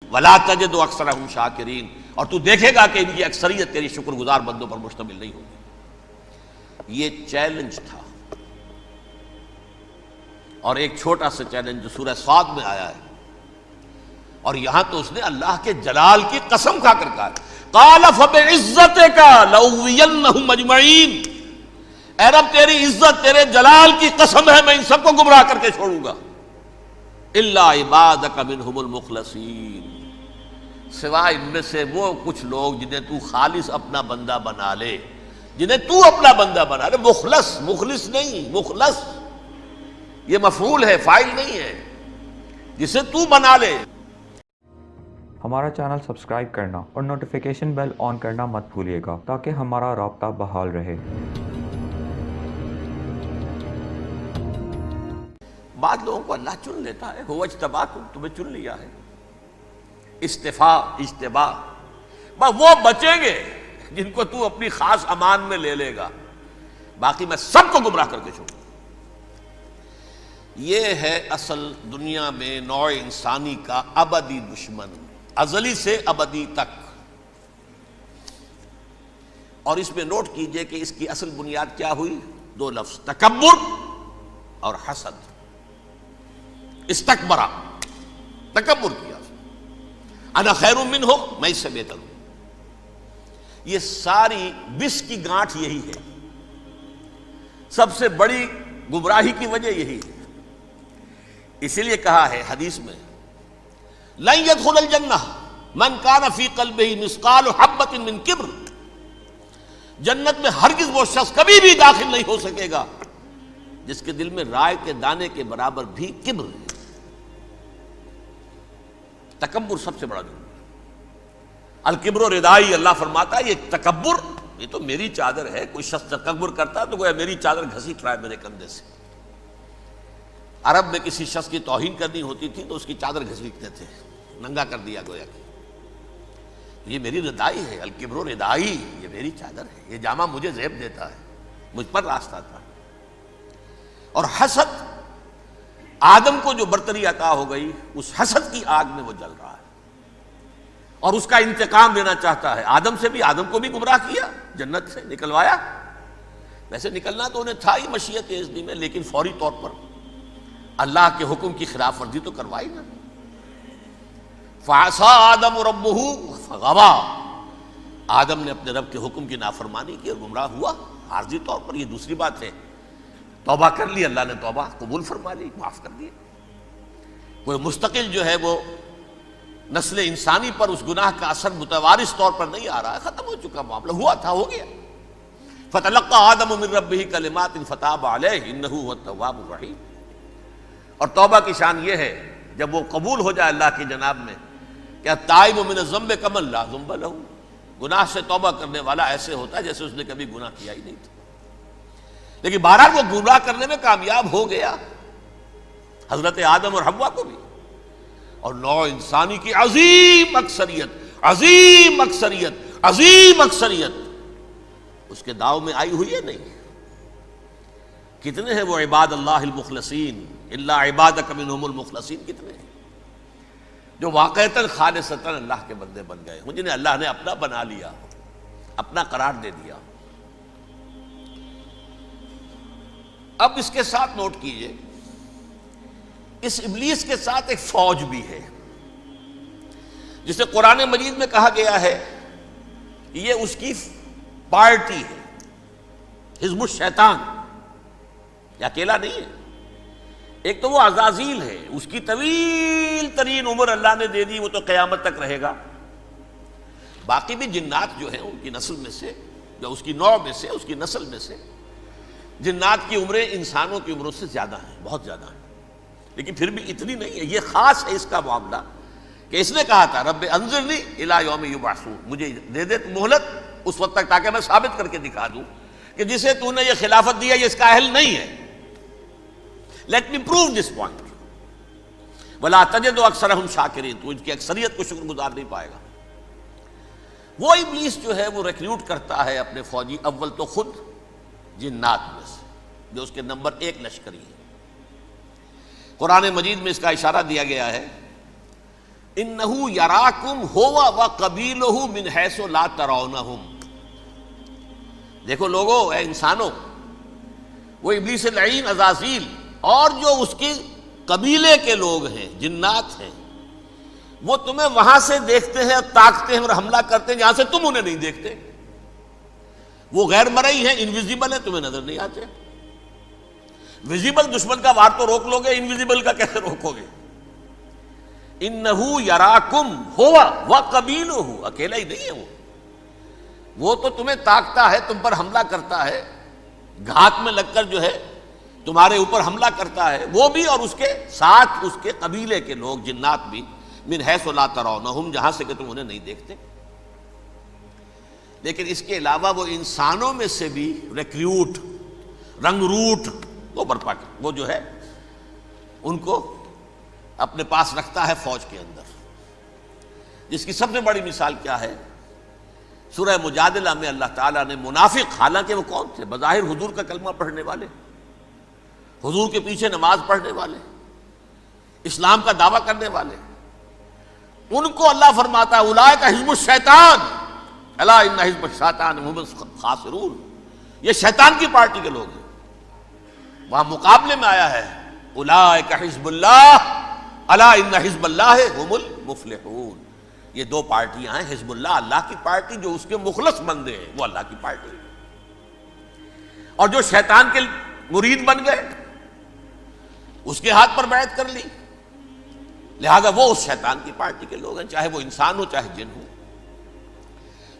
ولا تجد اکثرهم شاکرین، اور تو دیکھے گا کہ ان کی اکثریت تیری شکر گزار بندوں پر مشتمل نہیں ہوگی۔ یہ چیلنج تھا، اور ایک چھوٹا سا چیلنج جو سورہ صاد میں آیا ہے، اور یہاں تو اس نے اللہ کے جلال کی قسم کھا کر کہا قال فبعزتک لأغوینہم اجمعین، اے رب تیری عزت تیرے جلال کی قسم ہے میں ان سب کو گمراہ کر کے چھوڑوں گا، الا عبادک منہم المخلصین، سوائے ان میں سے وہ کچھ لوگ جنہیں تو خالص اپنا بندہ بنا لے، جنہیں تو اپنا بندہ بنا لے۔ مخلص، مخلص نہیں، مخلص یہ مفعول ہے، فاعل نہیں ہے، جسے تو بنا لے۔ ہمارا چینل سبسکرائب کرنا اور نوٹیفیکیشن بیل آن کرنا مت بھولیے گا تاکہ ہمارا رابطہ بحال رہے۔ بعض لوگوں کو اللہ چن لیتا ہے، هو اجتباکم، تمہیں چن لیا ہے، استفاء، اجتباء، بس وہ بچیں گے جن کو تو اپنی خاص امان میں لے لے گا، باقی میں سب کو گمراہ کر کے چھوڑوں۔ یہ ہے اصل دنیا میں نوع انسانی کا ابدی دشمن، ازلی سے ابدی تک۔ اور اس میں نوٹ کیجئے کہ اس کی اصل بنیاد کیا ہوئی؟ دو لفظ، تکبر اور حسد۔ استکبرا، تکبر کیا، انا خیر منہ، میں اس سے بہتر ہوں۔ یہ ساری بس کی گانٹھ یہی ہے، سب سے بڑی گمراہی کی وجہ یہی ہے۔ اسی لیے کہا ہے حدیث میں لن يدخل الجنہ من کان فی قلبہ مثقال حبۃ من کبر، جنت میں ہرگز وہ شخص کبھی بھی داخل نہیں ہو سکے گا جس کے دل میں رائے کے دانے کے برابر بھی کبر ہے۔ تکبر سب سے بڑا جرم ہے۔ الکبر ردائی، اللہ فرماتا ہے یہ تکبر، یہ تو میری چادر ہے۔ کوئی شخص تکبر کرتا تو گویا میری چادر گھسیٹ رہا ہے میرے کندھے سے۔ عرب میں کسی شخص کی توہین کرنی ہوتی تھی تو اس کی چادر گھسیٹتے تھے، ننگا کر دیا گویا کہ یہ میری ردائی ہے، الکبر ردائی، یہ میری چادر ہے، یہ جامہ مجھے زیب دیتا ہے، مجھ پر راستہ تھا۔ اور حسد، آدم کو جو برتری عطا ہو گئی اس حسد کی آگ میں وہ جل رہا ہے اور اس کا انتقام لینا چاہتا ہے۔ آدم سے بھی، آدم کو بھی گمراہ کیا، جنت سے نکلوایا، ویسے نکلنا تو انہیں تھا ہی مشیت اذنی میں، لیکن فوری طور پر اللہ کے حکم کی خلاف ورزی تو کروائی نا۔ فعصى آدم ربہ فغوى، آدم نے اپنے رب کے حکم کی نافرمانی کی اور گمراہ ہوا عارضی طور پر۔ یہ دوسری بات ہے، توبہ کر لی، اللہ نے توبہ قبول فرما لی، معاف کر دیا۔ کوئی مستقل جو ہے وہ نسل انسانی پر اس گناہ کا اثر متوارث طور پر نہیں آ رہا ہے، ختم ہو چکا معاملہ، ہوا تھا ہو گیا۔ فتلقى آدم من ربہ کلمات فتاب علیہ انہ هو التواب الرحیم۔ اور توبہ کی شان یہ ہے جب وہ قبول ہو جائے اللہ کی جناب میں کہ التائب من الذنب کمن لا ذنب لہ، گناہ سے توبہ کرنے والا ایسے ہوتا ہے جیسے اس نے کبھی گناہ کیا ہی نہیں تھا۔ لیکن بہرحال وہ گمراہ کرنے میں کامیاب ہو گیا، حضرت آدم اور حوا کو بھی، اور نوع انسانی کی عظیم اکثریت، عظیم اکثریت، عظیم اکثریت اس کے داؤ میں آئی ہوئی ہے نہیں۔ کتنے ہیں وہ عباد اللہ المخلصین، الا عبادک منہم المخلصین، کتنے ہیں جو واقعتاً خالصتاً اللہ کے بندے بن گئے ہوں، جنہیں اللہ نے اپنا بنا لیا، اپنا قرار دے دیا۔ اب اس کے ساتھ نوٹ کیجئے، اس ابلیس کے ساتھ ایک فوج بھی ہے جسے قرآن مجید میں کہا گیا ہے یہ اس کی پارٹی ہے، حزب الشیطان، یہ اکیلا نہیں ہے۔ ایک تو وہ عزازیل ہے، اس کی طویل ترین عمر اللہ نے دے دی، وہ تو قیامت تک رہے گا۔ باقی بھی جنات جو ہیں ان کی نسل میں سے، جو اس کی نوع میں سے، اس کی نسل میں سے، جنات کی عمریں انسانوں کی عمروں سے زیادہ ہیں، بہت زیادہ ہیں، لیکن پھر بھی اتنی نہیں ہے۔ یہ خاص ہے اس کا معاملہ کہ اس نے کہا تھا رب انظرنی الی یوم یبعثون، مجھے دے دے مہلت اس وقت تک تاکہ میں ثابت کر کے دکھا دوں کہ جسے تو نے یہ خلافت دیا یہ اس کا اہل نہیں ہے۔ Let me prove this point ولا تجد اکثرهم شاکرین، تو ان کی اکثریت کو شکر گزار نہیں پائے گا۔ وہ ابلیس جو ہے وہ ریکروٹ کرتا ہے اپنے فوجی، اول تو خود جنات میں سے جو اس کے نمبر 1 لشکری ہے۔ قرآن مجید میں اس کا اشارہ دیا گیا ہے انہ یراکم ہوا وقبیلہ من حیث لا ترونہم. دیکھو لوگو، اے انسانوں، وہ ابلیس لعین عزازیل اور جو اس کے قبیلے کے لوگ ہیں، جنات ہیں، وہ تمہیں وہاں سے دیکھتے ہیں اور تاکتے ہیں اور حملہ کرتے ہیں جہاں سے تم انہیں نہیں دیکھتے. وہ غیر مرئی ہیں، انویزیبل ہیں، تمہیں نظر نہیں آتے. ویزیبل دشمن کا وار تو روک لو گے، انویزیبل کا کیسے روکو گے؟ انہو یراکم ہوا وقبیلہ، اکیلا ہی نہیں ہے وہ تو تمہیں تاکتا ہے، تم پر حملہ کرتا ہے، گھات میں لگ کر جو ہے تمہارے اوپر حملہ کرتا ہے، وہ بھی اور اس کے ساتھ اس کے قبیلے کے لوگ جنات بھی، من حیث لا ترونہم، جہاں سے کہ تم انہیں نہیں دیکھتے. لیکن اس کے علاوہ وہ انسانوں میں سے بھی ریکریوٹ، رنگ روٹ وہ برپا کر، وہ جو ہے ان کو اپنے پاس رکھتا ہے فوج کے اندر. جس کی سب سے بڑی مثال کیا ہے؟ سورہ مجادلہ میں اللہ تعالیٰ نے منافق، حالانکہ وہ کون تھے؟ بظاہر حضور کا کلمہ پڑھنے والے، حضور کے پیچھے نماز پڑھنے والے، اسلام کا دعویٰ کرنے والے، ان کو اللہ فرماتا ہے اولئک حزب الشیطان الا ان حزب الشیطان هم الخاسرون. یہ شیطان کی پارٹی کے لوگ ہیں. وہاں مقابلے میں آیا ہے اولئک حزب اللہ الا ان حزب اللہ هم المفلحون. یہ دو پارٹیاں ہیں، حزب اللہ اللہ کی پارٹی جو اس کے مخلص بندے ہیں، وہ اللہ کی پارٹی، اور جو شیطان کے مرید بن گئے اس کے ہاتھ پر بیعت کر لی، لہذا وہ اس شیطان کی پارٹی کے لوگ ہیں، چاہے وہ انسان ہو چاہے جن ہو.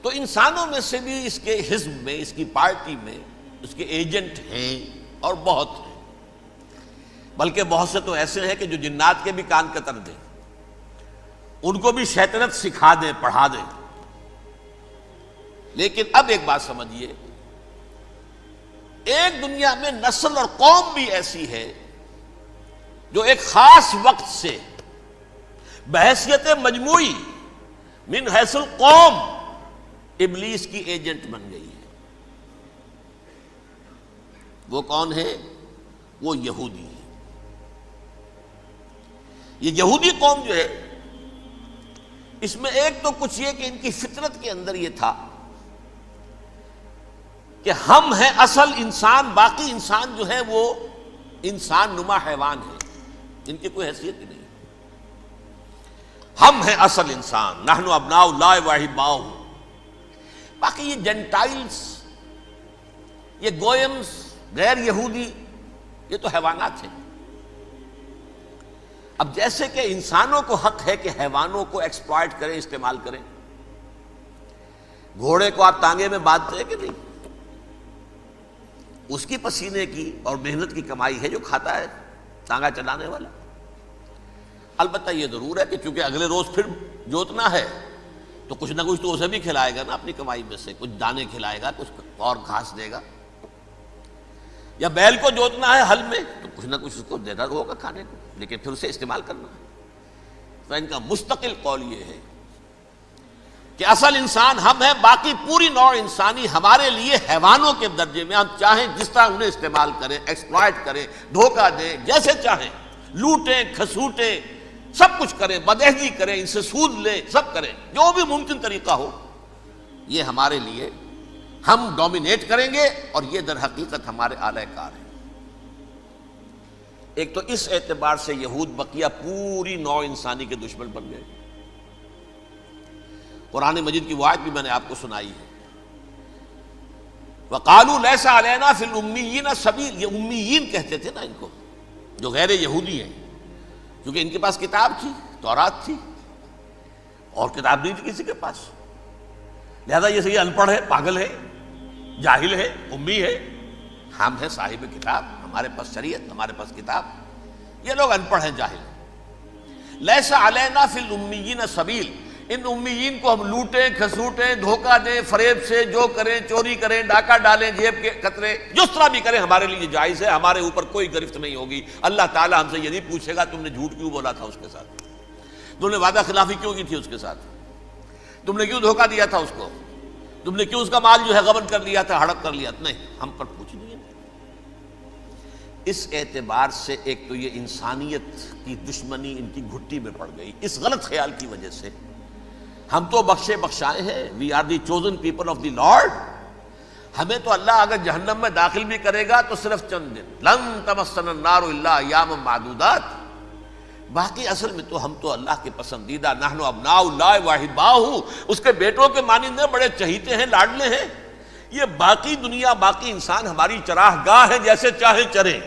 تو انسانوں میں سے بھی اس کے حزب میں، اس کی پارٹی میں اس کے ایجنٹ ہیں اور بہت ہیں، بلکہ بہت سے تو ایسے ہیں کہ جو جنات کے بھی کان قطر دیں، ان کو بھی شیطنت سکھا دیں، پڑھا دیں. لیکن اب ایک بات سمجھیے، ایک دنیا میں نسل اور قوم بھی ایسی ہے جو ایک خاص وقت سے بحیثیت مجموعی من حیث القوم ابلیس کی ایجنٹ بن گئی ہے. وہ کون ہے؟ وہ یہودی ہے. یہ یہودی قوم جو ہے، اس میں ایک تو کچھ یہ کہ ان کی فطرت کے اندر یہ تھا کہ ہم ہیں اصل انسان، باقی انسان جو ہے وہ انسان نما حیوان ہے، ان کی کوئی حیثیت ہی نہیں. ہم ہیں اصل انسان، نحن ابناء اللہ و احباؤہ. باقی یہ جینٹائلز، یہ گوئمز، غیر یہودی، یہ تو حیوانات ہیں. اب جیسے کہ انسانوں کو حق ہے کہ حیوانوں کو ایکسپلائٹ کریں، استعمال کریں. گھوڑے کو آپ تانگے میں باندھتے ہیں کہ نہیں؟ اس کی پسینے کی اور محنت کی کمائی ہے جو کھاتا ہے تانگا چلانے والا. البتہ یہ ضرور ہے کہ چونکہ اگلے روز پھر جوتنا ہے تو کچھ نہ کچھ تو اسے بھی کھلائے گا نا، اپنی کمائی میں سے کچھ دانے کھلائے گا، کچھ اور گھاس دے گا. یا بیل کو جوتنا ہے ہل میں تو کچھ نہ کچھ اس کو دینا ہوگا کھانے کو، لیکن پھر اسے استعمال کرنا ہے. تو ان کا مستقل قول یہ ہے کہ اصل انسان ہم ہیں، باقی پوری نوع انسانی ہمارے لیے حیوانوں کے درجے میں. ہم چاہیں جس طرح انہیں استعمال کریں، ایکسپلائٹ کریں، دھوکہ دیں، جیسے چاہیں لوٹیں، کھسوٹیں، سب کچھ کریں، بدعہدی کریں، ان سے سود لیں، سب کریں، جو بھی ممکن طریقہ ہو. یہ ہمارے لیے، ہم ڈومینیٹ کریں گے اور یہ در حقیقت ہمارے اعلی کار ہیں. ایک تو اس اعتبار سے یہود بقیہ پوری نوع انسانی کے دشمن بن گئے. قرآن مجید کی وہ آیت بھی میں نے آپ کو سنائی ہے، وَقَالُوا لَيْسَ عَلَيْنَا فِي الْأُمِّيِّينَ سَبِيلٌ. یہ امیین کہتے تھے نا ان کو، جو غیر یہودی ہیں، کیونکہ ان کے پاس کتاب تھی، تورات تھی، اور کتاب نہیں تھی کسی کے پاس. لہذا یہ صحیح ان پڑھ ہے، پاگل ہے، جاہل ہے، امی ہے. ہم ہیں صاحب کتاب، ہمارے پاس شریعت، ہمارے پاس کتاب. یہ لوگ ان پڑھ ہیں، جاہل ہیں. لیس علینا فی الامیین سبیل. ان امیین کو ہم لوٹیں، کھسوٹیں، دھوکہ دیں، فریب سے جو کریں، چوری کریں، ڈاکہ ڈالیں، جیب کے قطرے، جس طرح بھی کریں ہمارے لیے جائز ہے. ہمارے اوپر کوئی گرفت نہیں ہوگی. اللہ تعالیٰ ہم سے یہ نہیں پوچھے گا تم نے جھوٹ کیوں بولا تھا اس کے ساتھ، تم نے وعدہ خلافی کیوں کی تھی اس کے ساتھ، تم نے کیوں دھوکہ دیا تھا اس کو، تم نے کیوں اس کا مال جو ہے غبن کر لیا تھا، ہڑپ کر لیا. نہیں، ہم پر پوچھ نہیں ہے. اس اعتبار سے ایک تو یہ انسانیت کی دشمنی ان کی گھٹی میں پڑ گئی اس غلط خیال کی وجہ سے، ہم تو بخشے بخشائے ہیں، we are the chosen people of the Lord, ہمیں تو اللہ اگر جہنم میں داخل بھی کرے گا تو صرف چند دن، لن تمسنا النار الا ایاما معدودات، باقی اصل میں تو ہم تو اللہ کے پسندیدہ، نحن ابناء اللہ واحباہ، اس کے بیٹوں کے مانند ہیں، بڑے چہیتے ہیں، لاڈلے ہیں، یہ باقی دنیا باقی انسان ہماری چراہ گاہ ہے، جیسے چاہے چریں۔